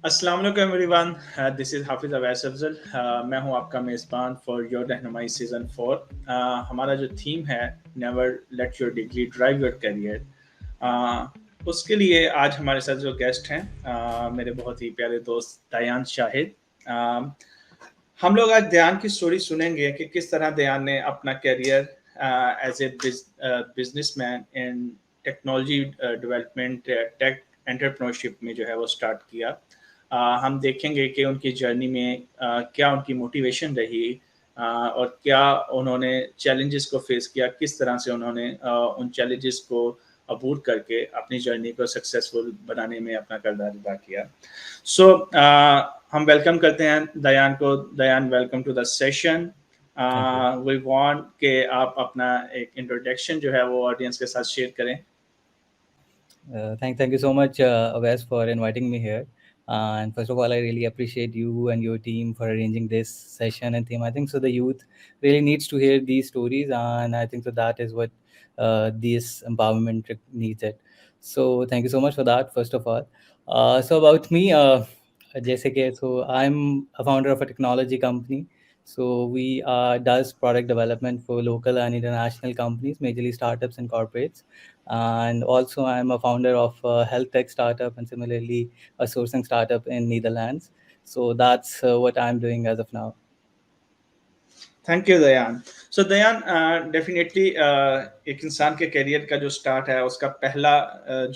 अस्सलाम वालेकुम everyone, this is हाफिज़ अवैस अफजल। मैं हूं आपका मेज़बान फॉर योर रहनुमाई सीज़न 4। हमारा जो थीम है never let your degree drive your career, उसके लिए आज हमारे साथ जो गेस्ट हैं मेरे बहुत ही प्यारे दोस्त दयान शाहिद। हम लोग आज दयान की स्टोरी सुनेंगे कि किस तरह दयान ने अपना career as a businessman in technology development tech entrepreneurship में जो है वो स्टार्ट किया। हम देखेंगे कि उनकी जर्नी में क्या उनकी मोटिवेशन रही, और क्या उन्होंने चैलेंजेस को फेस किया, किस तरह से उन्होंने उन चैलेंजेस को अबूर करके अपनी जर्नी को सक्सेसफुल बनाने में अपना किरदार अदा किया। सो हम वेलकम करते हैं दयान को। Dayan, welcome to the session. We want कि आप अपना एक इंट्रोडक्शन जो है वो ऑडियंस के साथ शेयर करें। Thank you so much, Wes, for inviting me here. And first of all, I really appreciate you and your team for arranging this session and theme. I think so the youth really needs to hear these stories, and I think so that is what this empowerment needs it. So thank you so much for that, first of all. So about me, JSK, so I'm a founder of a technology company. So we does product development for local and international companies, majorly startups and corporates. And also I'm a founder of a health tech startup and similarly a sourcing startup in Netherlands. So that's what I'm doing as of now. Thank you Dayan. So Dayan, definitely एक इंसान के career का जो start है उसका पहला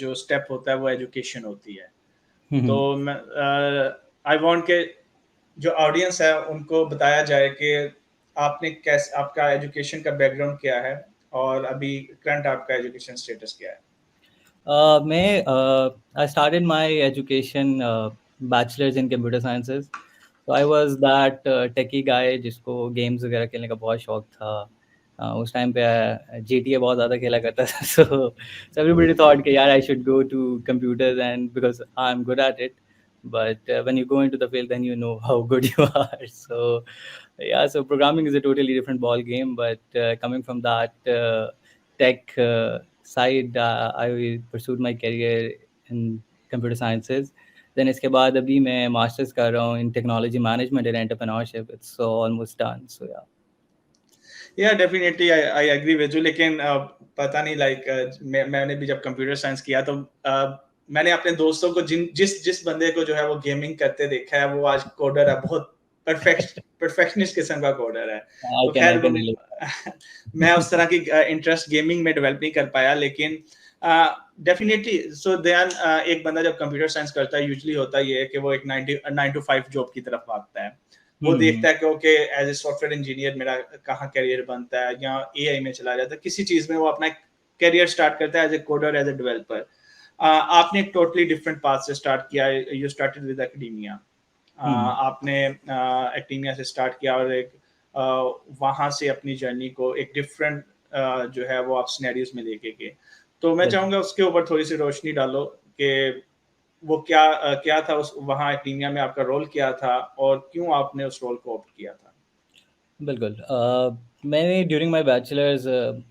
जो step होता है वो एजुकेशन होती है। तो आई वांट के जो ऑडियंस है उनको बताया जाए कि आपने कैसे, आपका एजुकेशन का बैकग्राउंड क्या है और अभी करंट आपका एजुकेशन स्टेटस क्या है। I started my education bachelor's in computer sciences. So I was that techie guy जिसको games वगैरह खेलने का बहुत शौक था। उस टाइम पे GTA बहुत ज़्यादा खेला करता था। So everybody thought कि यार I should go to computers and because I'm good at it. But when you go into the field, then you know how good you are. So yeah, so programming is a totally different ball game. But coming from that tech side, I pursued my career in computer sciences. Then इसके बाद अभी मैं masters कर रहा हूँ in technology management and entrepreneurship. It's almost done. So yeah. या definitely I agree with you, लेकिन पता नहीं मैंने भी जब कंप्यूटर साइंस किया तो मैंने अपने दोस्तों को जिस जिस बंदे को जो है वो गेमिंग करते देखा है वो आज कोडर है, बहुत परफेक्शनिस्ट किस्म का कोडर है। तो I खैर can relate. मैं उस तरह की इंटरेस्ट गेमिंग में डेवलप नहीं कर पाया, लेकिन डेफिनेटली सो दयान, एक बंदा जब कंप्यूटर साइंस करता है यूजुअली होता ये है कि वो एक 9 to 5 जॉब की तरफ भागता है। वो देखता है कि okay as a software engineer मेरा कहाँ करियर बनता है, या एआई में चला जाता है, किसी चीज में वो अपना करियर स्टार्ट करता है as a coder, as a developer. आपने एक टोटली डिफरेंट पाथ से स्टार्ट किया। You started with academia. आपने एकेडेमिया से स्टार्ट किया और एक वहां से अपनी जर्नी को एक डिफरेंट जो है वो आप सिनेरियोज में लेके गए। तो मैं चाहूंगा उसके ऊपर थोड़ी सी रोशनी डालो कि वो क्या था उस वहाँ एकेडेमिया में, आपका रोल क्या था और क्यों आपने उस रोल को ऑप्ट किया था। बिल्कुल। मैंने during my bachelors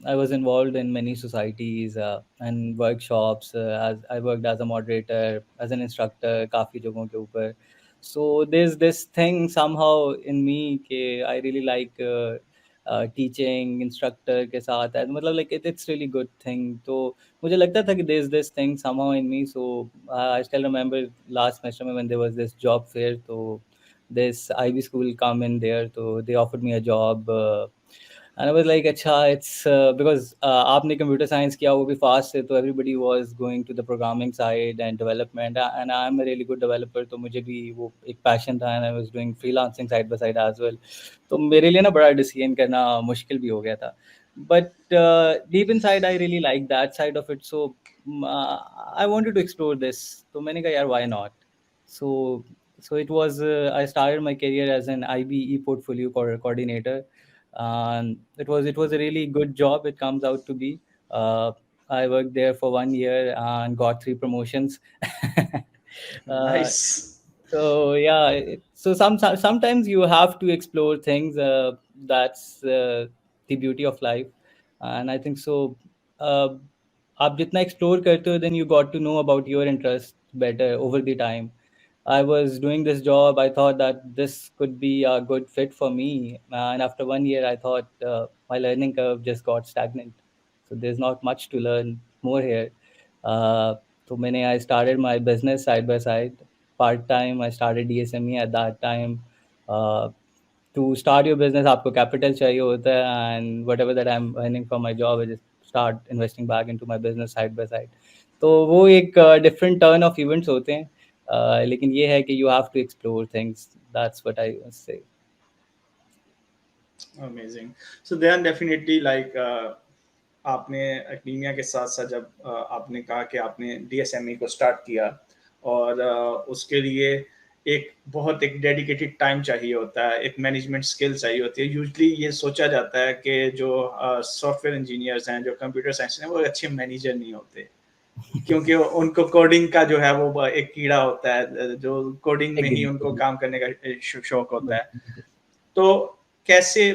I was involved in many societies and workshops. As I worked as a moderator, as an instructor काफ़ी जगहों के ऊपर। So there is this thing somehow in me कि I really like teaching instructor के साथ है, मतलब like it's really good thing. तो मुझे लगता था कि there is this thing somehow in me. So I still remember last semester में when there was this job fair, तो this IB school come in there, so they offered me a job, and I was like, "Acha, it's because आपने computer science किया, वो भी fast है, तो everybody was going to the programming side and development, and I'm a really good developer, तो मुझे भी वो एक passion था, and I was doing freelancing side by side as well, तो मेरे लिए ना बड़ा decision करना मुश्किल भी हो गया था, but deep inside I really like that side of it, so I wanted to explore this, तो मैंने कहा यार why not, so it was I started my career as an IB portfolio coordinator, and it was a really good job. It comes out to be. I worked there for 1 year and got 3 promotions. uh, nice. so yeah, so sometimes you have to explore things. That's the beauty of life, and I think so. Uh, आप जितना explore करते हो, then you got to know about your interest better over the time. I was doing this job. I thought that this could be a good fit for me. And after 1 year, I thought my learning curve just got stagnant. So there's not much to learn more here. Uh, I started my business side by side, part time. I started DSME at that time. Uh, to start your business, आपको capital चाहिए होता है, and whatever that I'm earning from my job, I just start investing back into my business side by side. तो वो एक different turn of events होते हैं. लेकिन ये है कि you have to explore things. That's what I say. Amazing. So they are definitely like आपने एकेडेमिया के साथ साथ जब आपने कहा कि आपने डीएसएमई को स्टार्ट किया और उसके लिए एक बहुत एक डेडिकेटेड टाइम चाहिए होता है, एक मैनेजमेंट स्किल चाहिए होती है. यूजली ये सोचा जाता है कि जो सॉफ्टवेयर इंजीनियर्स हैं, जो कंप्यूटर साइंस हैं, वो अच्छे मैनेजर नहीं होते, क्योंकि उनको कोडिंग का जो है वो एक कीड़ा होता है, जो कोडिंग में ही Agree, उनको agree. काम करने का शौक होता है. बिल्कुल. तो कैसे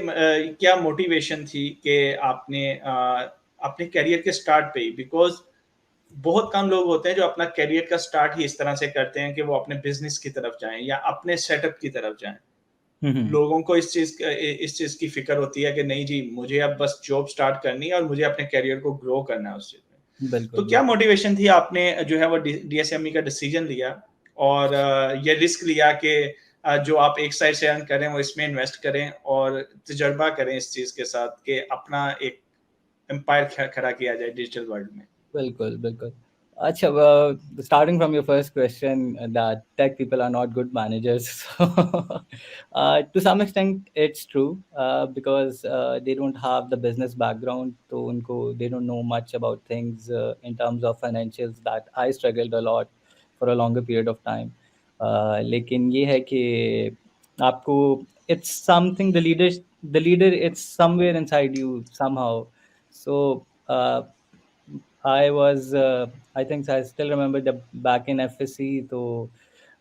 क्या मोटिवेशन थी कि आपने अपने करियर के स्टार्ट पे ही, बिकॉज बहुत कम लोग होते हैं जो अपना करियर का स्टार्ट ही इस तरह से करते हैं कि वो अपने बिजनेस की तरफ जाएं या अपने सेटअप की तरफ जाएं. हम्म. लोगों को इस चीज की फिक्र होती है कि नहीं जी, मुझे अब बस जॉब स्टार्ट करनी है और मुझे अपने करियर को ग्रो करना है उस चीज में. तो बिल्कुल, क्या बिल्कुल. मोटिवेशन थी आपने जो है वो डीएसएमई का डिसीजन लिया और ये रिस्क लिया कि जो आप एक साइड से अर्न करें वो इसमें इन्वेस्ट करें और तजर्बा करें इस चीज के साथ कि अपना एक एम्पायर खड़ा किया जाए डिजिटल वर्ल्ड में. बिल्कुल, बिल्कुल. अच्छा, starting from your first question, that tech people are not good managers. So, to some extent, it's true, because they don't have the business background. So they don't know much about things in terms of financials, that I struggled a lot for a longer period of time. लेकिन ये है कि आपको, it's something, the leader, it's somewhere inside you somehow. So I was, I think I still remember the back in FSC. So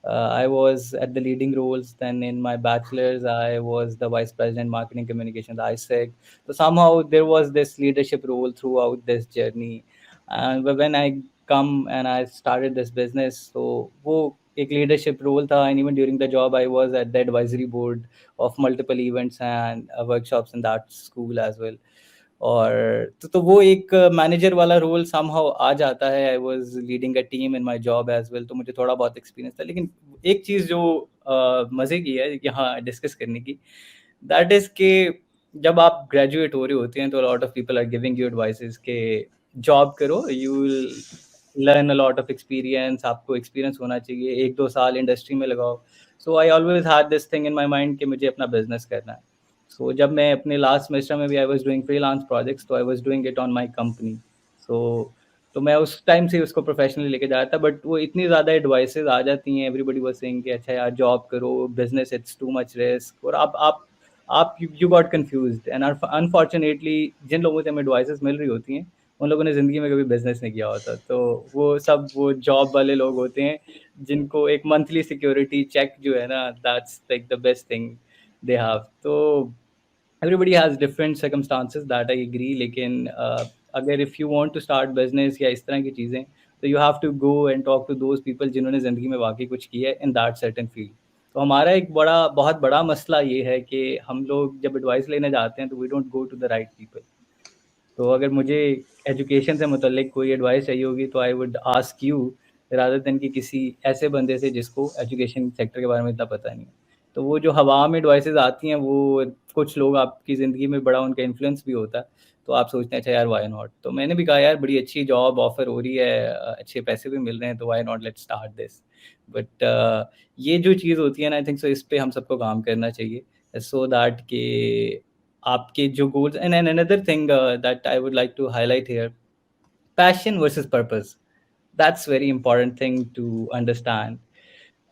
I was at the leading roles. Then in my bachelor's, I was the vice president marketing communications, ISEC. So somehow there was this leadership role throughout this journey. And when I come and I started this business, so वो एक leadership role था, and even during the job, I was at the advisory board of multiple events and workshops in that school as well. और तो वो एक manager वाला role somehow आ जाता है. I was leading a team in my job as well, तो मुझे थोड़ा बहुत एक्सपीरियंस था. लेकिन एक चीज़ जो मज़े की है यहाँ डिस्कस करने की, दैट इज़ कि जब आप ग्रेजुएट हो रहे होते हैं तो lot of people are giving you advices के जॉब करो, you will learn a lot of experience, आपको एक्सपीरियंस होना चाहिए, 1-2 साल इंडस्ट्री में लगाओ. So I always had this thing in my mind कि मुझे अपना बिजनेस करना है. सो जब मैं अपने लास्ट सेमेस्टर में भी I was doing freelance projects, तो I was doing it on my company. So तो मैं उस टाइम से उसको प्रोफेशनली लेके जा रहा था. बट वो इतनी ज़्यादा एडवाइसेस आ जाती हैं, एवरीबॉडी वाज सेइंग कि अच्छा यार जॉब करो, business it's too much risk. और आप you got confused. And unfortunately जिन लोगों से हमें एडवाइसेस मिल रही होती हैं, उन लोगों ने ज़िंदगी में कभी बिजनेस नहीं किया होता. तो वो जॉब वाले लोग होते हैं जिनको एक मंथली सिक्योरिटी चेक जो है ना, that's like the best thing they have. तो everybody has different circumstances, that I agree. लेकिन अगर if you want to start business या इस तरह की चीज़ें, तो you have to go and talk to those people जिन्होंने ज़िंदगी में वाकई कुछ किया है in that certain field. तो हमारा एक बहुत बड़ा मसला ये है कि हम लोग जब एडवाइस लेने जाते हैं तो we don't go to the right people. तो अगर मुझे एजुकेशन से मुतल्लिक कोई एडवाइस चाहिए होगी तो I would ask you rather than कि किसी ऐसे बंदे से जिसको एजुकेशन सेक्टर के बारे में इतना पता नहीं है. तो वो जो हवा में एडवाइसेस आती हैं, वो कुछ लोग आपकी ज़िंदगी में बड़ा उनका इन्फ्लुएंस भी होता है. तो आप सोचते हैं अच्छा यार व्हाई नॉट. तो मैंने भी कहा यार बड़ी अच्छी जॉब ऑफर हो रही है, अच्छे पैसे भी मिल रहे हैं, तो why not let's start this. But ये जो चीज़ होती है ना, आई थिंक सो इस पे हम सबको काम करना चाहिए, सो दैट कि आपके जो goals. And another thing that I would like to highlight here, passion versus purpose. That's very important thing to understand.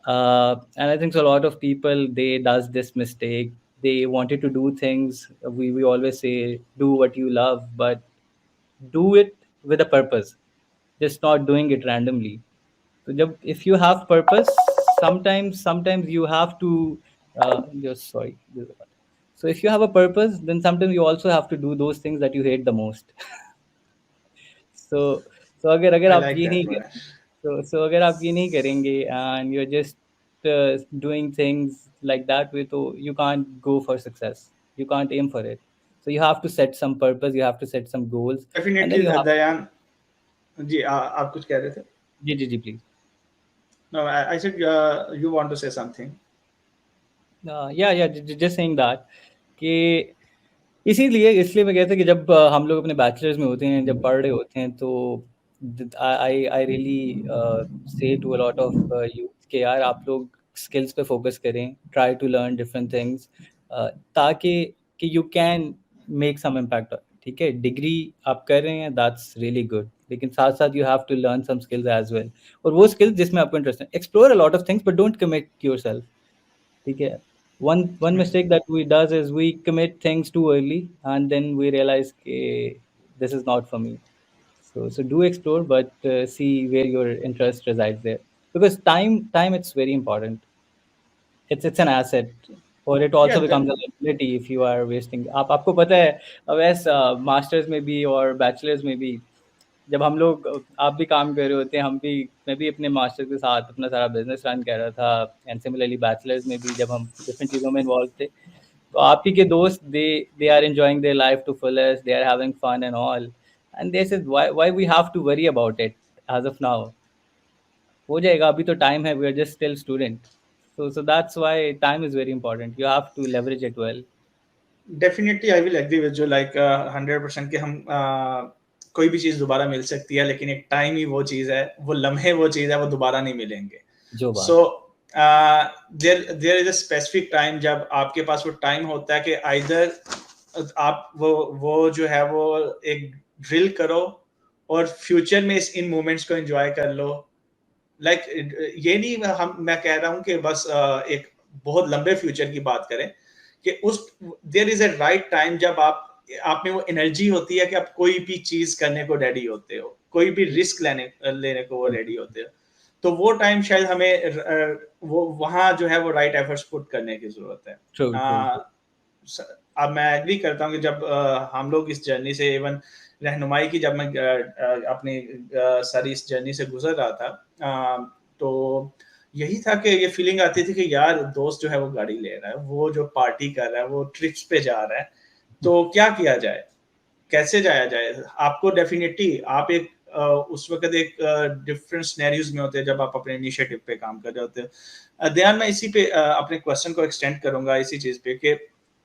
And I think so a lot of people, they does this mistake. They wanted to do things. We always say do what you love, but do it with a purpose, just not doing it randomly. So if you have purpose, sometimes you have to just sorry. So if you have a purpose, then sometimes you also have to do those things that you hate the most. सो अगर अगर आई आप like ये that नहीं one. कर, अगर आप ये नहीं करेंगे and you are just doing things like that way, so you can't go for success. You can't aim for it. So you have to set some purpose. You have to set some goals, and then definitely you have. दयान जी, आप कुछ कह रहे थे? जी please. No, I said you want to say something. या just saying that कि इसीलिए इसलिए मैं कहता कि जब हम लोग अपने बैचलर्स में होते हैं, जब पढ़ रहे होते हैं, तो I really say to a lot of youth के यार आप लोग स्किल्स पे फोकस करें, try to learn different things, ताकि कि you can make some impact. ठीक है, डिग्री आप कर रहे हैं, दैट्स रियली गुड, लेकिन साथ साथ you have to learn some skills as well, और वो स्किल्स जिसमें आपको इंटरेस्ट है। Explore a lot of things but don't commit yourself. ठीक है, one mistake that we does is we commit things too early and then we realize this is not for me. So do explore, but see where your interest resides there, because time it's very important. It's an asset, or it Yeah, also becomes a liability if you are wasting। आपको पता है, वैसे masters में भी और bachelors में भी, जब हम लोग, आप भी काम कर रहे होते हैं, मैं भी अपने मास्टर के साथ अपना सारा बिजनेस रन कर रहा था, एंड सिमिलरली बैचलर्स में भी जब हम डिफरेंट चीज़ों में इन्वॉल्व थे, तो आप ही के दोस्त they are enjoying their life to fullest, they are having fun and all, and this is why we have to worry about it as of now. हो जाएगा, अभी तो टाइम है, we are just still student. So that's why time is very important. You have to leverage it well. Definitely I will agree with you, like 100% कि हम कोई भी चीज दोबारा मिल सकती है, लेकिन एक टाइम ही वो चीज है, वो लम्हे वो चीज है, वो दोबारा नहीं मिलेंगे। जो बात so there is a specific time जब आपके पास वो टाइम होता है कि आइदर आप वो जो है वो एक ड्रिल करो और फ्यूचर में इन मोमेंट्स को एंजॉय कर लो। लाइक ये नहीं मैं कह रहा हूँ कि बस एक बहुत लंबे फ्यूचर की बात करें, कि उस there is a right time जब आप में वो एनर्जी होती है कि आप कोई भी चीज करने को रेडी होते हो, कोई भी रिस्क लेने को वो रेडी होते हो, तो वो टाइम शायद हमें वो वहां जो है वो राइट एफर्ट्स पुट करने की जरूरत है। true. अब मैं एग्री करता हूँ कि जब हम लोग इस जर्नी से, इवन रहनुमाई की जब मैं अपनी सारी इस जर्नी से गुजर रहा था, तो यही था कि ये फीलिंग आती थी कि यार दोस्त जो है वो गाड़ी ले रहा है, वो जो पार्टी कर रहा है, वो ट्रिप्स पे जा रहा है, तो क्या किया जाए, कैसे जाया जाए। आपको डेफिनेटली आप एक उस वक्त एक डिफरेंट सिनेरियोज में होते हैं जब आप अपने इनिशिएटिव पे काम कर रहे होते हैं। ध्यान मैं इसी पे अपने क्वेश्चन को एक्सटेंड करूंगा इसी चीज पे कि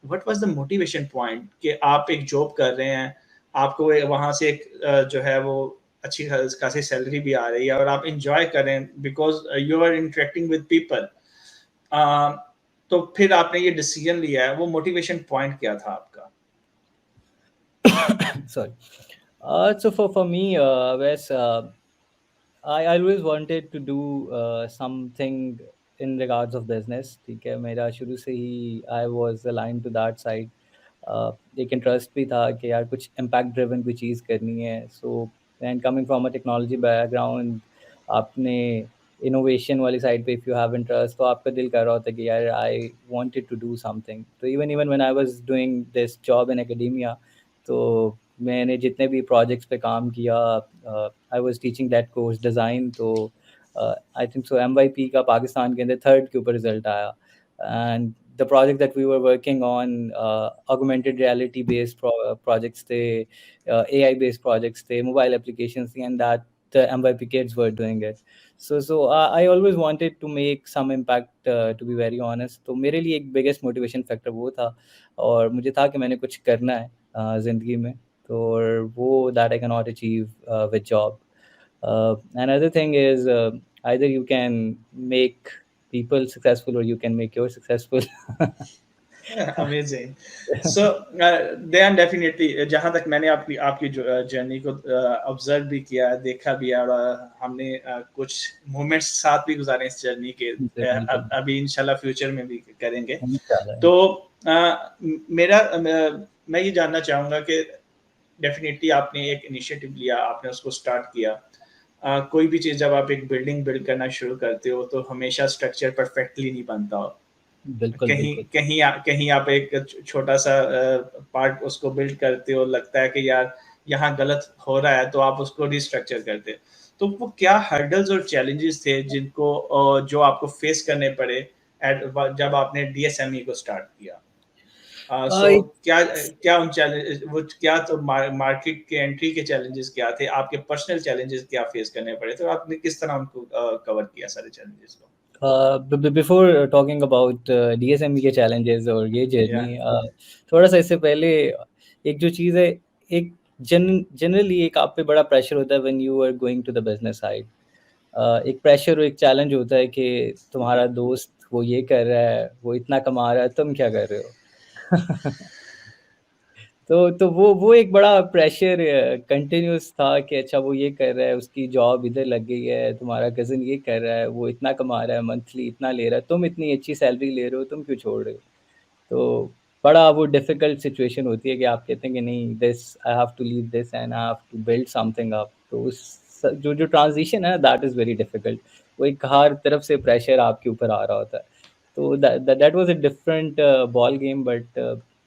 what was the motivation point कि आप एक जॉब कर रहे हैं, आपको वहां से एक जो है वो अच्छी खासी सैलरी भी आ रही है और आप इंजॉय करें because you are interacting with people, तो फिर आपने ये डिसीजन लिया है, वो मोटिवेशन पॉइंट क्या था आपका? Sorry. So for me, Wes, I always wanted to do something in regards of business। ठीक है, मेरा शुरू से ही I was aligned to that side। एक इंटरेस्ट भी था कि यार कुछ इम्पैक्ट ड्रिवन कोई चीज़ करनी है। So and coming from a technology background, आपने इनोवेशन वाली साइड पे इफ़ यू हैव इंटरेस्ट, तो आपका दिल कर रहा होता है कि यार I wanted to do something. तो even when I was doing this job in academia, तो मैंने जितने भी प्रोजेक्ट्स पे काम किया, I was teaching that course design, तो आई थिंक सो MYP का पाकिस्तान के अंदर 3rd के ऊपर रिजल्ट आया। And the project that we were working on, augmented reality based projects the AI based projects the mobile applications the, and that the MYP kids were doing it। So I always wanted to make some impact, to be very honest। तो मेरे लिए एक biggest motivation factor वो था, और मुझे था कि मैंने कुछ करना है ज़िंदगी में, तो वो that I cannot achieve with job। Another thing is, either you can make people successful or you can make yours successful। Amazing. So then definitely जहां तक मैंने आपकी जर्नी को ऑब्जर्व भी किया, देखा भी, और हमने कुछ मोमेंट्स साथ भी गुजारे इस जर्नी के, अभी इंशाल्लाह फ्यूचर में भी करेंगे। तो मेरा मैं ये जानना चाहूंगा कि डेफिनेटली आपने एक इनिशिएटिव लिया, आपने उसको स्टार्ट किया। कोई भी चीज जब आप एक बिल्डिंग बिल्ड करना शुरू करते हो तो हमेशा स्ट्रक्चर परफेक्टली नहीं बनता हो। बिल्कुल कहीं आप एक छोटा सा पार्ट उसको बिल्ड करते हो, लगता है कि यार यहाँ गलत हो रहा है, तो आप उसको रिस्ट्रक्चर करते हो। तो वो क्या हर्डल्स और चैलेंजेस थे जिनको जो आपको फेस करने पड़े जब आपने डीएसएमई को स्टार्ट किया? सो एक क्या क्या उन चैलेंज वो क्या तो मार्केट के एंट्री के चैलेंजेस क्या थे, आपके पर्सनल चैलेंजेस क्या फेस करने पड़े, तो आपने किस तरह उनको कवर किया सारे चैलेंजेस को? बिफोर टॉकिंग अबाउट डीएसएमई के चैलेंजेस और ये या जर्नी, थोड़ा सा इससे पहले एक जो चीज़ है, एक जनरली एक आप पे बड़ा प्रेशर होता है when you are going to the business side. एक प्रेशर और एक चैलेंज होता है कि तुम्हारा दोस्त वो ये कर रहा है, वो इतना कमा रहा है, तुम क्या कर रहे हो? तो वो एक बड़ा प्रेशर कंटिन्यूअस था कि अच्छा वो ये कर रहा है, उसकी जॉब इधर लग गई है, तुम्हारा कज़न ये कर रहा है, वो इतना कमा रहा है, मंथली इतना ले रहा है, तुम इतनी अच्छी सैलरी ले रहे हो, तुम क्यों छोड़ रहे हो? तो बड़ा वो डिफ़िकल्ट सिचुएशन होती है कि आप कहते हैं कि नहीं, this I have to leave this and I have to build something up. तो उस जो जो ट्रांज़िशन है दैट इज़ वेरी डिफ़िकल्ट। वो एक हर तरफ से प्रेशर आपके ऊपर आ रहा होता है। तो that was a different ball game, but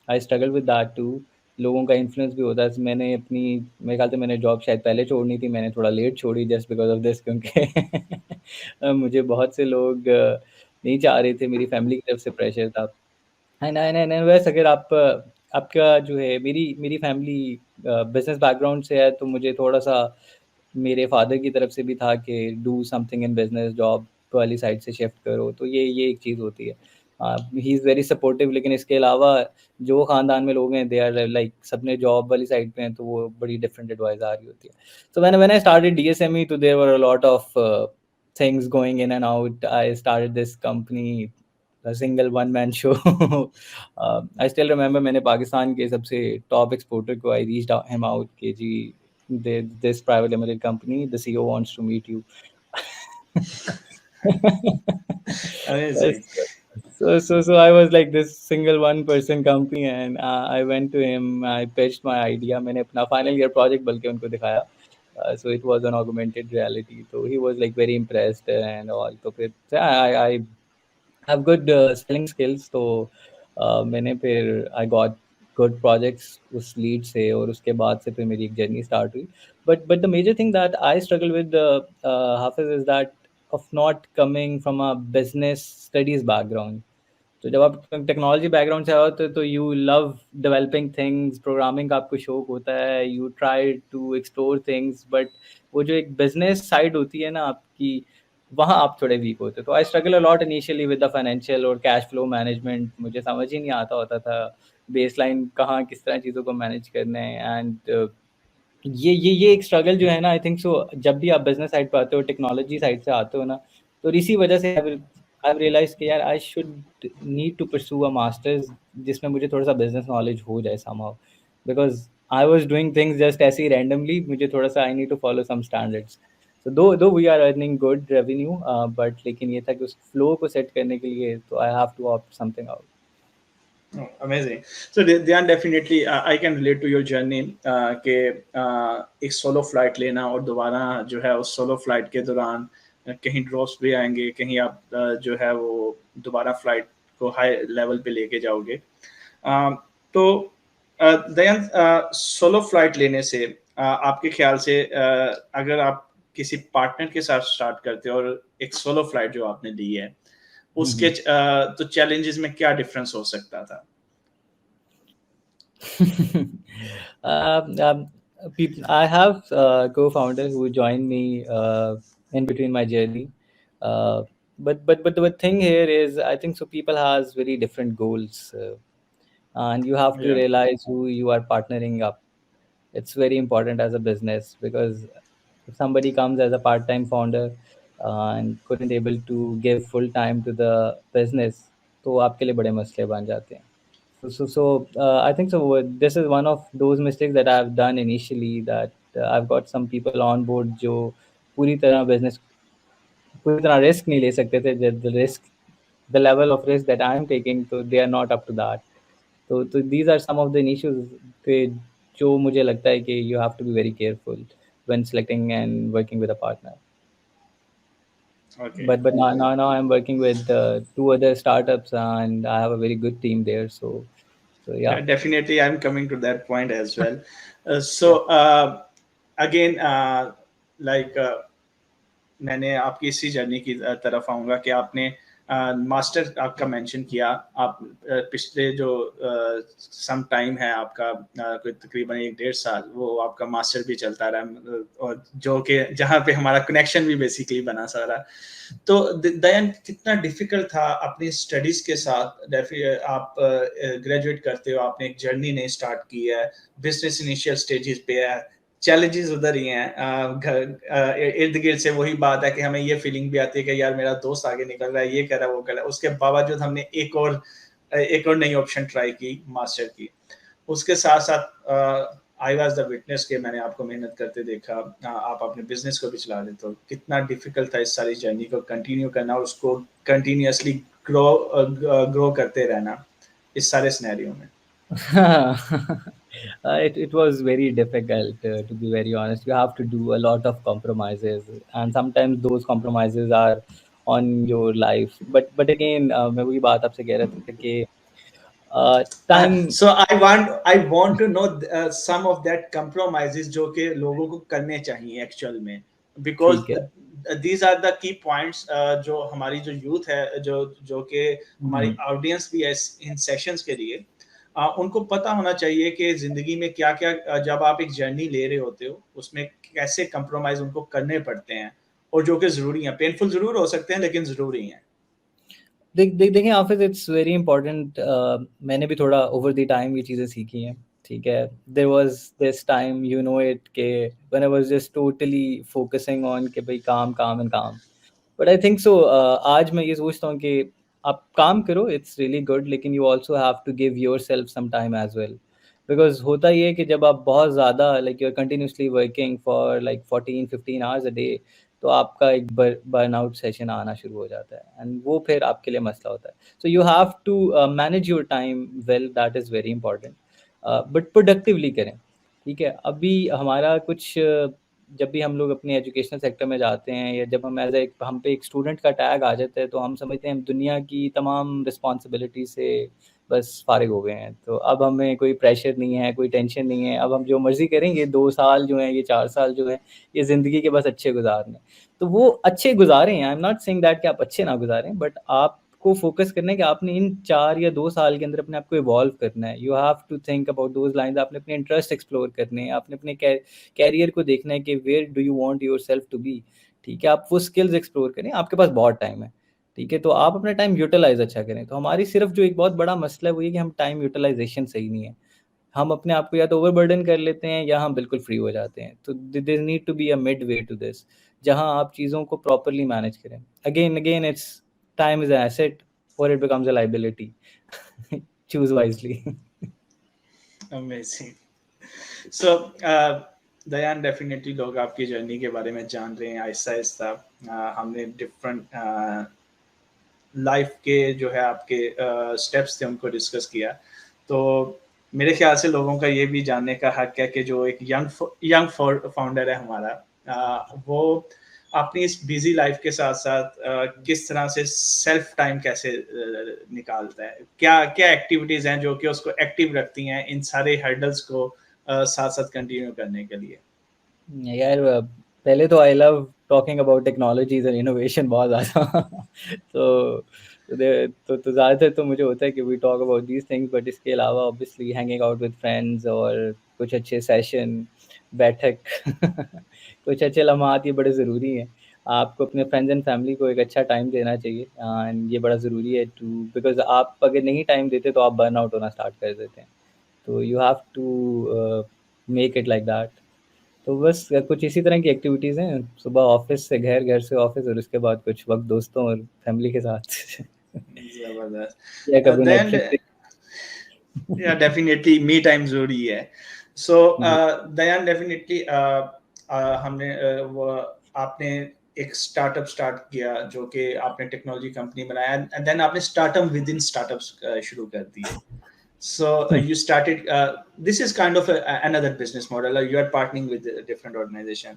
I struggle with that too. लोगों का इन्फ्लुएंस भी होता है। मैंने अपनी मेरे ख्याल से मैंने जॉब शायद पहले छोड़नी थी, मैंने थोड़ा लेट छोड़ी जस्ट बिकॉज़ ऑफ दिस, क्योंकि मुझे बहुत से लोग नहीं चाह रहे थे, मेरी फैमिली की तरफ से प्रेशर था। है ना, है ना, वैसे अगर आप आपका जो है, मेरी फैमिली बिज़नेस बैकग्राउंड से है, तो मुझे थोड़ा-सा मेरे फादर की तरफ से भी था कि do something in business, job वाली साइड से शिफ्ट करो, तो ये एक चीज़ होती है। ही इज़ वेरी सपोर्टिव, लेकिन इसके अलावा जो ख़ानदान में लोग हैं, दे आर लाइक सबने जॉब वाली साइड पे हैं, तो वो बड़ी डिफरेंट एडवाइस आ रही होती है। So when I started DSME, तो there were a lot of things going in and out. I started this company, a single one man show. I still remember मैंने पाकिस्तान के सबसे टॉप एक्सपोर्टर को I reached out him out कि जी this private limited company, the CEO wants to meet you. Amazing. So I was like this single one person company, and I went to him. I pitched my idea. मैंने अपना final year project बल्कि उनको दिखाया. So it was an augmented reality. So he was like very impressed and all. तो फिर I have good selling skills. तो मैंने फिर I got good projects उस lead से, और उसके बाद से फिर मेरी एक journey start हुई. But the major thing that I struggle with, Hafiz, is that of not coming from a business studies background. तो जब आप टेक्नोलॉजी बैकग्राउंड से आओ, तो you love developing things, programming का आपको शौक होता है, you try to explore things, but वो जो एक बिजनेस साइड होती है ना आपकी, वहाँ आप थोड़े वीक होते हो। तो I struggle a lot initially with the financial और कैश फ्लो मैनेजमेंट। मुझे समझ ही नहीं आता होता था बेसलाइन कहाँ किस तरह चीज़ों को मैनेज करना है। एंड ये एक स्ट्रगल जो है ना, आई थिंक सो, जब भी आप बिजनेस साइड पे आते हो, टेक्नोलॉजी साइड से आते हो ना, तो इसी वजह से आई रियलाइज कि यार I should need to pursue a masters जिसमें मुझे थोड़ा सा बिजनेस नॉलेज हो जाए somehow, because I was doing things just ऐसे ही रैंडमली। मुझे थोड़ा सा I need to follow some standards. So though we are earning good revenue, but लेकिन ये था कि उस फ्लो को सेट करने के लिए तो I have to opt something out. Oh, amazing. So Dhyan, definitely I can relate to your journey कि एक सोलो फ्लाइट लेना और दोबारा जो है उस सोलो फ्लाइट के दौरान कहीं ड्रॉप्स भी आएंगे, कहीं आप जो है वो दोबारा फ्लाइट को हाई लेवल पे लेके जाओगे। तो दयान, सोलो फ्लाइट लेने से आपके ख्याल से अगर आप किसी पार्टनर के साथ स्टार्ट करते हो और एक सोलो फ्लाइट जो आपने ली है उसके तो चैलेंजेस में क्या डिफरेंस हो सकता था? um, um, I have co-founder who joined me in between my journey. Uh, but the thing here is, I think so people has very different goals, and you have to Yeah. realize who you are partnering up. It's very important as a business, because if somebody comes as a part-time founder and couldn't able to give full time to the business, तो आपके लिए बड़े मसले बन जाते हैं. So I think so. This is one of those mistakes that I've done initially. That I've got some people on board जो पूरी तरह business पूरी तरह risk नहीं ले सकते थे. The level of risk that I'm taking, so they are not up to that. तो these are some of the issues के जो मुझे लगता है कि you have to be very careful when selecting and working with a partner. Okay. But now I'm working with two other startups, and I have a very good team there. So yeah. Yeah, definitely, I'm coming to that point as well. Yeah. So again, like मैंने आपकी इसी journey की तरफ आऊँगा कि आपने master आपका mention किया। आप पिछले जो सम टाइम है आपका कोई तकरीबन 1-1.5 साल वो आपका मास्टर भी चलता रहा, और जो कि जहाँ पे हमारा कनेक्शन भी बेसिकली बना सारा। तो दयन, कितना डिफिकल्ट था अपनी स्टडीज के साथ? आप ग्रेजुएट करते हो, आपने एक जर्नी नहीं स्टार्ट की है, बिजनेस इनिशियल स्टेजेस पे है, चैलेंजेस उधर ही हैं, इर्द गिर्द से वही बात है कि हमें ये फीलिंग भी आती है कि यार मेरा दोस्त आगे निकल रहा है, ये कर रहा है, वो कर रहा है। उसके बावजूद हमने एक और नई ऑप्शन ट्राई की, मास्टर की। उसके साथ साथ आई वॉज द विटनेस के मैंने आपको मेहनत करते देखा, आप अपने बिजनेस को भी चला रहे, तो कितना डिफिकल्ट था इस सारी जर्नी को कंटिन्यू करना और उसको कंटिन्यूअसली ग्रो करते रहना इस सारे सिनेरियो में। It was very difficult, to be very honest. You have to do a lot of compromises, and sometimes those compromises are on your life. But again, मैं वही बात आपसे कह रहा था कि time So I want to know some of that compromises जो कि लोगों को करने चाहिए एक्चुअल में, because ठीक है। these are the key points जो हमारी जो यूथ है, जो जो कि हमारी ऑडियंस भी है इन सेशंस के लिए, उनको पता होना चाहिए कि जिंदगी में क्या क्या, जब आप एक जर्नी ले रहे होते हो उसमें कैसे कंप्रोमाइज उनको करने पड़ते हैं, और जो कि जरूरी है। पेनफुल जरूर हो सकते हैं लेकिन जरूरी हैं। देखिए हाफिज, इट्स वेरी इंपॉर्टेंट। मैंने भी थोड़ा ओवर द टाइम ये चीज़ें सीखी हैं। ठीक है, there was this time, you know it, के when I was just totally focusing on कि भाई काम काम एंड काम। बट आई थिंक सो, आज मैं ये सोचता हूँ कि आप काम करो, इट्स रियली गुड, लेकिन you also have to give yourself some time as well. Because होता ये है कि जब आप बहुत ज़्यादा like you are continuously working for like 14-15 hours a day, तो आपका एक बर्नआउट सेशन आना शुरू हो जाता है, एंड वो फिर आपके लिए मसला होता है। So you have to manage your time well, that is very important, but productively करें। ठीक है, अभी हमारा कुछ जब भी हम लोग अपने एजुकेशनल सेक्टर में जाते हैं, या जब हम हम पे एक स्टूडेंट का टैग आ जाता है, तो हम समझते हैं हम दुनिया की तमाम रिस्पॉन्सिबिलिटी से बस फारिग हो गए हैं। तो अब हमें कोई प्रेशर नहीं है, कोई टेंशन नहीं है, अब हम जो मर्जी करेंगे। 2 साल जो हैं, ये 4 साल जो हैं, ये ज़िंदगी के बस अच्छे गुजारने। तो वो अच्छे गुजारें, I am not saying that कि आप अच्छे ना गुजारें, बट आपको फोकस करना है कि आपने इन 4 या 2 साल के अंदर अपने आप को इवॉल्व करना है। You have to think about those lines. आपने अपने इंटरेस्ट एक्सप्लोर करने हैं, आपने अपने कैरियर को देखना है कि where do you want yourself to be. ठीक है, आप वो स्किल्स एक्सप्लोर करें, आपके पास बहुत टाइम है। ठीक है, तो आप अपना टाइम यूटिलाइज अच्छा करें। तो हमारी सिर्फ जो एक बहुत बड़ा मसला है वो ये कि हम टाइम यूटिलाइजेशन सही नहीं है। हम अपने आप को या तो ओवरबर्डन कर लेते हैं, या हम बिल्कुल फ्री हो जाते हैं। तो there need to be a mid way to this, जहां आप चीज़ों को प्रॉपरली मैनेज करें। Again it's time is an asset और it becomes a liability. Choose wisely. Amazing. So Dayan, definitely लोग आपकी जर्नी के बारे में जान रहे हैं आहिस्ता आहिस्ता। हमने डिफरेंट लाइफ के जो है आपके स्टेप्स थे उनको डिस्कस किया। तो मेरे ख्याल से लोगों का ये भी जानने का हक है कि जो एक यंग फाउंडर है हमारा, वो अपनी इस बिजी लाइफ के साथ साथ किस तरह से सेल्फ टाइम कैसे निकालता है, क्या क्या एक्टिविटीज हैं जो कि उसको एक्टिव रखती हैं इन सारे हर्डल्स को साथ साथ कंटिन्यू करने के लिए। यार, पहले तो I love talking about technologies and innovation बहुत ज़्यादा। तो तो ज़्यादातर तो मुझे होता है कि we talk about these things, but इसके अलावा obviously hanging out with friends और कुछ अच्छे सेशन, बैठक, कुछ अच्छे लम्हात, ये बड़े ज़रूरी हैं। आपको अपने फ्रेंड्स एंड फैमिली को एक अच्छा टाइम देना चाहिए, एंड ये बड़ा ज़रूरी है टू, बिकॉज आप अगर नहीं टाइम देते तो आप बर्न आउट होना स्टार्ट कर देते हैं। तो you have to make it like that. तो बस कुछ इसी तरह की एक्टिविटीज़ हैं, सुबह ऑफिस से घर, घर से ऑफिस, और उसके बाद कुछ वक्त दोस्तों और फैमिली के साथ। जबरदस्त। या कभी देन नेटफ्लिक्स। या डेफिनेटली मी टाइम जरूरी है। सो दयान, डेफिनेटली हमने वो आपने एक स्टार्टअप स्टार्ट किया जो कि आपने टेक्नोलॉजी कंपनी बनाया, एंड देन आपने स्टार्टअप विद इन स्टार्टअप्स शुरू कर दिए। So you started. This is kind of another business model. You are partnering with a different organization.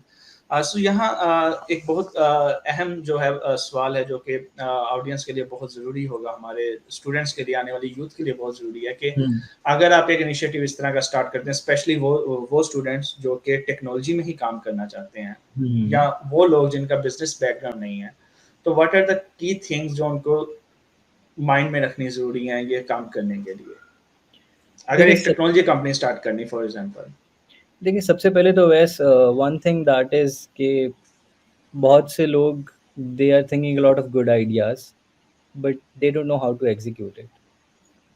सो यहाँ एक बहुत अहम जो है सवाल है जो कि ऑडियंस के लिए बहुत ज़रूरी होगा, हमारे स्टूडेंट्स के लिए, आने वाली यूथ के लिए बहुत ज़रूरी है कि अगर आप एक इनिशिएटिव इस तरह का स्टार्ट करते हैं, स्पेशली वो स्टूडेंट्स जो कि टेक्नोलॉजी में ही काम करना चाहते हैं, या वो लोग जिनका बिजनेस बैकग्राउंड नहीं है, तो what are the key things जो उनको माइंड में रखनी ज़रूरी है ये काम करने के लिए, अगर एक टेक्नोलॉजी कंपनी स्टार्ट करनी फॉर एग्जांपल? देखिए, सबसे पहले तो वैसे वन थिंग दैट इज कि बहुत से लोग they are thinking a lot of good ideas but they don't know how to execute it.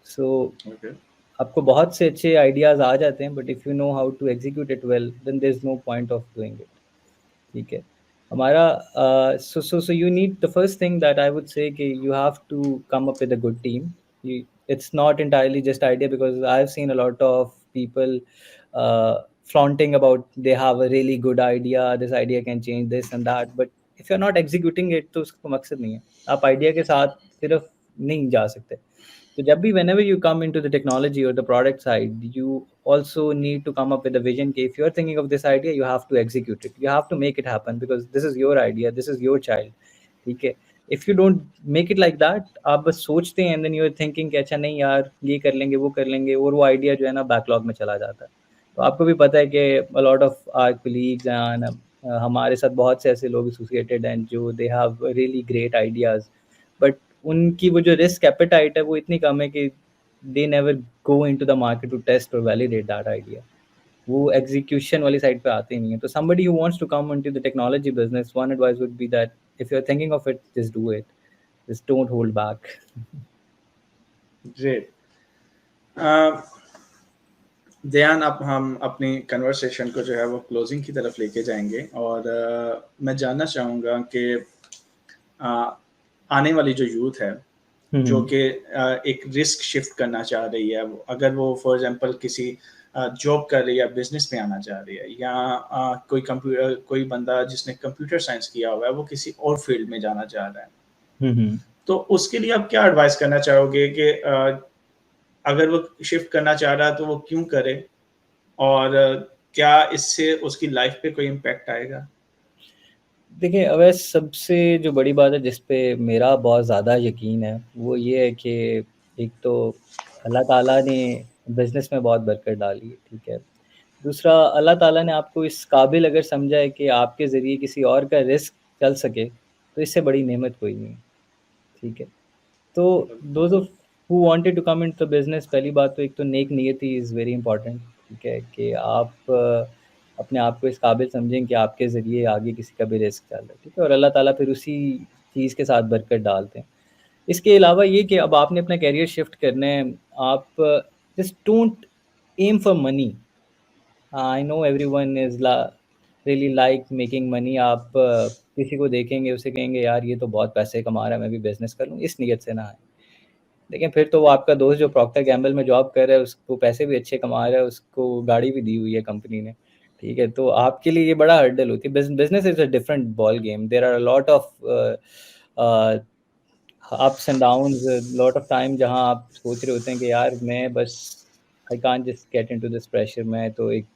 So आपको बहुत से अच्छे आइडियाज आ जाते हैं but if you know how to execute it well then there is no point of doing it. ठीक है. हमारा so you need the first thing that I would say कि you have to come up with a good team. It's not entirely just idea, because I've seen a lot of people flaunting about they have a really good idea, this idea can change this and that, but if you're not executing it तो उसका मकसद नहीं है. आप idea के साथ सिर्फ नहीं जा सकते. So जब भी whenever you come into the technology or the product side, you also need to come up with a vision. If you're thinking of this idea, you have to execute it. You have to make it happen because this is your idea, this is your child. ठीक है. If you don't make it like that, आप बस सोचते हैं and then you're thinking कि अच्छा नहीं यार ये कर लेंगे वो कर लेंगे, और वो आइडिया जो है ना बैकलॉग में चला जाता है. तो आपको भी पता है कि a lot of our colleagues and हमारे साथ बहुत से ऐसे लोग एसोसिएटेड हैं जो they have really great ideas, but उनकी वो जो रिस्क एपेटाइट है वो इतनी कम है कि they never go into the market to test और वैलिडेट दैट आइडिया. वो एग्जीक्यूशन वाली साइड पे आते ही नहीं है. तो somebody who wants to come into the technology business, one advice would be that if you're thinking of it, just do it. Just don't hold back. Great. Dayan, अब हम अपनी कन्वर्सेशन को जो है वो क्लोजिंग की तरफ लेके जाएंगे, और मैं जानना चाहूँगा कि आने वाली जो यूथ है जो कि एक रिस्क शिफ्ट करना चाह रही है, अगर वो फॉर एग्जांपल किसी जॉब कर रही है, बिजनेस में आना चाह रही है, या कोई बंदा जिसने कंप्यूटर साइंस किया हुआ है वो किसी और फील्ड में जाना चाह रहा है, तो उसके लिए आप क्या एडवाइस करना चाहोगे कि अगर वो शिफ्ट करना चाह रहा है तो वो क्यों करे, और क्या इससे उसकी लाइफ पे कोई इम्पैक्ट आएगा? देखिए, अब सबसे जो बड़ी बात है जिस पे मेरा बहुत ज़्यादा यकीन है वो ये है कि एक तो अल्लाह ताला ने बिज़नेस में बहुत बरकत डाली है. ठीक है. दूसरा, अल्लाह ताला ने आपको इस काबिल अगर समझा है कि आपके ज़रिए किसी और का रिस्क चल सके, तो इससे बड़ी नेमत कोई नहीं है. ठीक है. तो those of who wanted to come into the business, पहली बात तो एक तो नेक नियति इज़ वेरी इंपॉर्टेंट. ठीक है, कि आप अपने आप को इस काबिल समझें कि आपके ज़रिए आगे किसी का भी रिस्क चल रहा है. ठीक है. और अल्लाह ताला फिर उसी चीज़ के साथ बरकत डालते हैं. इसके अलावा ये कि अब आपने अपना कैरियर शिफ्ट करना है, आप just don't aim for money. I know everyone is really like making money. आप किसी को देखेंगे उसे कहेंगे यार ये तो बहुत पैसे कमा रहा है, मैं भी बिज़नेस कर लूँ, इस नीयत से ना आए. लेकिन फिर तो वो आपका दोस्त जो प्रॉक्टर गैम्बल में जॉब कर रहा है उसको पैसे भी अच्छे कमा रहा है, उसको गाड़ी भी दी हुई है कंपनी ने. ठीक है. तो आपके लिए ये बड़ा हर्डल होती है. Business is a different ball game. There are a lot of ups and downs, lot of time जहाँ आप सोच रहे होते हैं कि यार मैं बस I can't just get into this pressure, मैं तो एक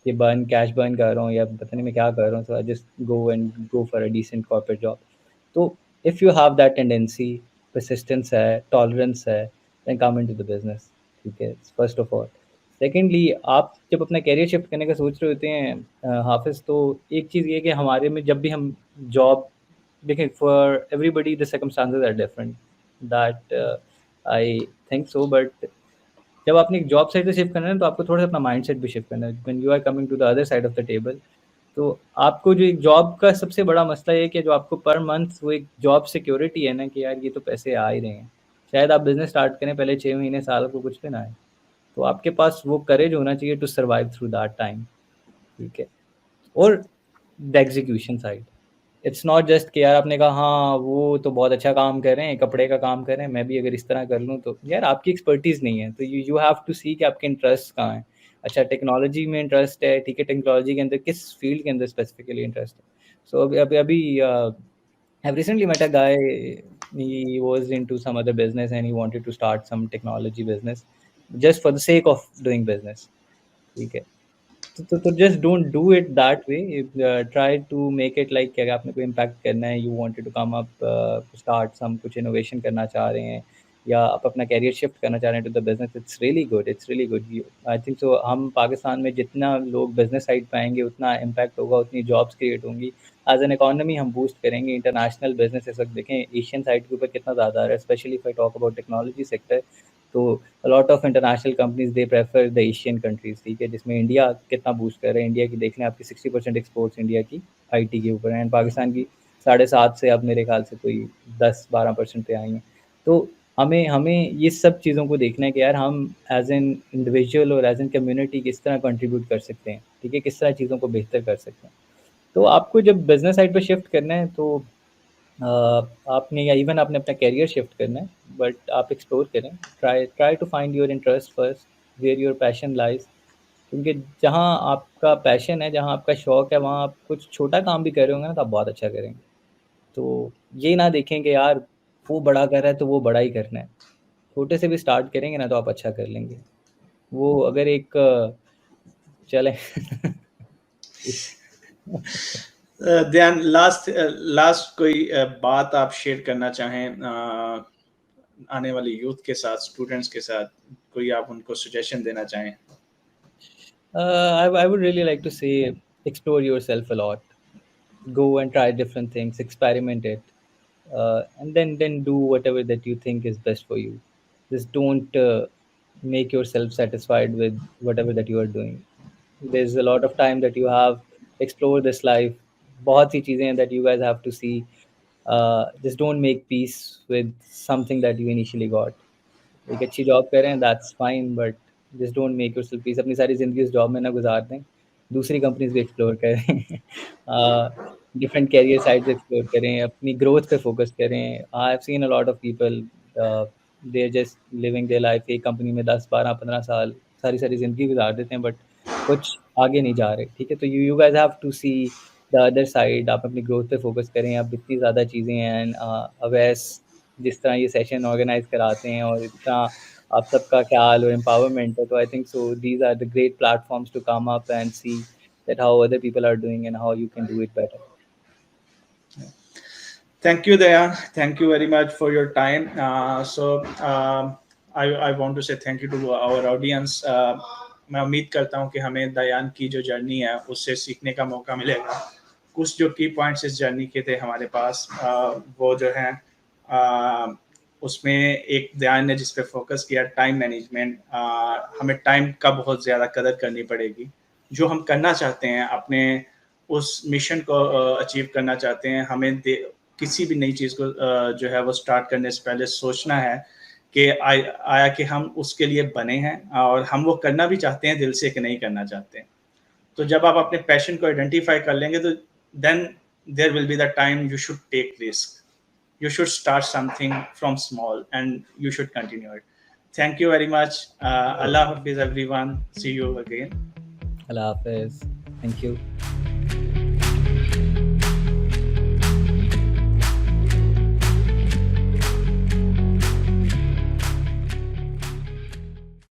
ये कैश बर्न कर रहा हूँ या पता नहीं मैं क्या कर रहा हूँ, so I just go for a decent corporate job. तो if you have that tendency, persistence है, टॉलरेंस है, then come into the business. ठीक है, फर्स्ट ऑफ ऑल. सेकेंडली, आप जब अपना कैरियर शिफ्ट करने का सोच रहे होते हैं हाफिज़, तो एक चीज़ ये है कि हमारे में जब भी हम जॉब देखें, for everybody the circumstances are different, that I think so. But जब आपने एक जॉब साइड से शिफ्ट करना है तो आपको थोड़ा सा अपना माइंडसेट भी शिफ्ट करना है. When you are coming to the other side of the table, तो आपको जो एक जॉब का सबसे बड़ा मसला ये है कि जो आपको पर मंथ वो एक जॉब सिक्योरिटी है ना कि यार ये तो पैसे आ ही रहे हैं. शायद आप बिजनेस स्टार्ट करें पहले 6 महीने साल को कुछ भी ना आए, तो आपके पास वो करेज होना चाहिए to survive through that time. ठीक है. और the execution side, it's not just कि यार आपने कहा हाँ वो तो बहुत अच्छा काम कर रहे हैं, कपड़े का काम कर रहे हैं, मैं भी अगर इस तरह कर लूँ, तो यार आपकी एक्सपर्टीज़ नहीं है. तो यू हैव टू सी कि आपके इंटरेस्ट कहाँ हैं. अच्छा, टेक्नोलॉजी में इंटरेस्ट है, ठीक है, टेक्नोलॉजी के अंदर किस फील्ड के अंदर स्पेसिफिकली इंटरेस्ट है. सो अभी अभी अभी I've recently met a guy. He was into some other business and he wanted to start some technology business just for the sake of doing business. ठीक है. तो just don't do it that way. Try to make it like कि अगर आपने कोई impact करना है, you wanted to come up, start some कुछ innovation करना चाह रहे हैं, या आप अपना career shift करना चाह रहे हैं to the business, it's really good, it's really good. I think so. हम पाकिस्तान में जितना लोग business side पे आएंगे, उतना impact होगा, उतनी jobs create होंगी. As an economy हम boost करेंगे. International business इस वक्त देखें Asian side के ऊपर कितना ज़्यादा आ रहा है, especially if I talk about technology sector. तो a lot of international companies they prefer the Asian countries, ठीक है, जिसमें इंडिया कितना बूस्ट कर रहा है. इंडिया की देख लें, आपकी 60% एक्सपोर्ट्स इंडिया की आईटी के ऊपर है, एंड पाकिस्तान की 7.5 से अब मेरे ख्याल से कोई 10-12% पे आई हैं. तो हमें हमें ये सब चीज़ों को देखना है कि यार हम एज एन इंडिविजुअल और एज एन कम्युनिटी किस तरह कंट्रीब्यूट कर सकते हैं, ठीक है, किस तरह चीज़ों को बेहतर कर सकते हैं. तो आपको जब बिजनेस साइड पे शिफ्ट करना है, तो आपने या इवन आपने अपना करियर शिफ्ट करना है, बट आप एक्सप्लोर करें. Try to find your interest first, where your passion lies. क्योंकि जहाँ आपका पैशन है, जहाँ आपका शौक है, वहाँ आप कुछ छोटा काम भी कर रहे होंगे ना, तो आप बहुत अच्छा करेंगे. तो ये ना देखें कि यार वो बड़ा कर रहा है तो वो बड़ा ही करना है. छोटे से भी स्टार्ट करेंगे ना, तो आप अच्छा कर लेंगे. वो अगर एक चले ध्यान लास्ट कोई बात आप शेयर करना चाहें आने वाले यूथ के साथ, स्टूडेंट्स के साथ, कोई आप उनको सजेशन देना चाहें? I would really like to say explore yourself a lot. Go and try different things, experiment it, and then do whatever that you think is best for you. Just don't make yourself satisfied with whatever that you are doing. There's a lot of time that you have. Explore this life. बहुत सी चीज़ें हैं that you guys have to see. Just don't make peace with something that you initially got. एक अच्छी job करें, that's fine, but just don't make yourself piece. अपनी सारी ज़िंदगी उस जॉब में ना गुजार दें. दूसरी कंपनीज भी एक्सप्लोर करें. डिफरेंट कैरियर साइड्स एक्सप्लोर करें, अपनी ग्रोथ पे फोकस करें. I have seen a lot of people, they are just living their life एक कंपनी में 10-12-15 साल सारी सारी ज़िंदगी गुजार देते हैं, बट कुछ आगे नहीं जा रहे. ठीक है, तो you guys have to see the other side. आप अपनी ग्रोथ पे फोकस करें. अब इतनी ज़्यादा चीज़ें हैं. अवैस जिस तरह ये सेशन ऑर्गेनाइज कराते हैं और इतना आप सबका ख्याल और एम्पावरमेंट है, तो I think so these are the great platforms to come up and see that how other people are doing and how you can do it better. Thank you, Dayyan. Thank you very much for your time. I want to say thank you to our audience. मैं उम्मीद करता हूँ कि हमें दयान की जो journey है उससे सीखने का मौका मिलेगा. कुछ जो की पॉइंट्स इस जर्नी के थे हमारे पास, वो जो है उसमें एक दयान ने जिस पे फोकस किया, टाइम मैनेजमेंट. हमें टाइम का बहुत ज़्यादा कदर करनी पड़ेगी. जो हम करना चाहते हैं, अपने उस मिशन को अचीव करना चाहते हैं, हमें किसी भी नई चीज़ को जो है वो स्टार्ट करने से पहले सोचना है कि आया कि हम उसके लिए बने हैं और हम वो करना भी चाहते हैं दिल से कि नहीं करना चाहते हैं. तो जब आप अपने पैशन को आइडेंटिफाई कर लेंगे, तो then there will be the time you should take risk. You should start something from small and you should continue it. Thank you very much. Allah Hafiz everyone. See you again. Allah Hafiz. Thank you.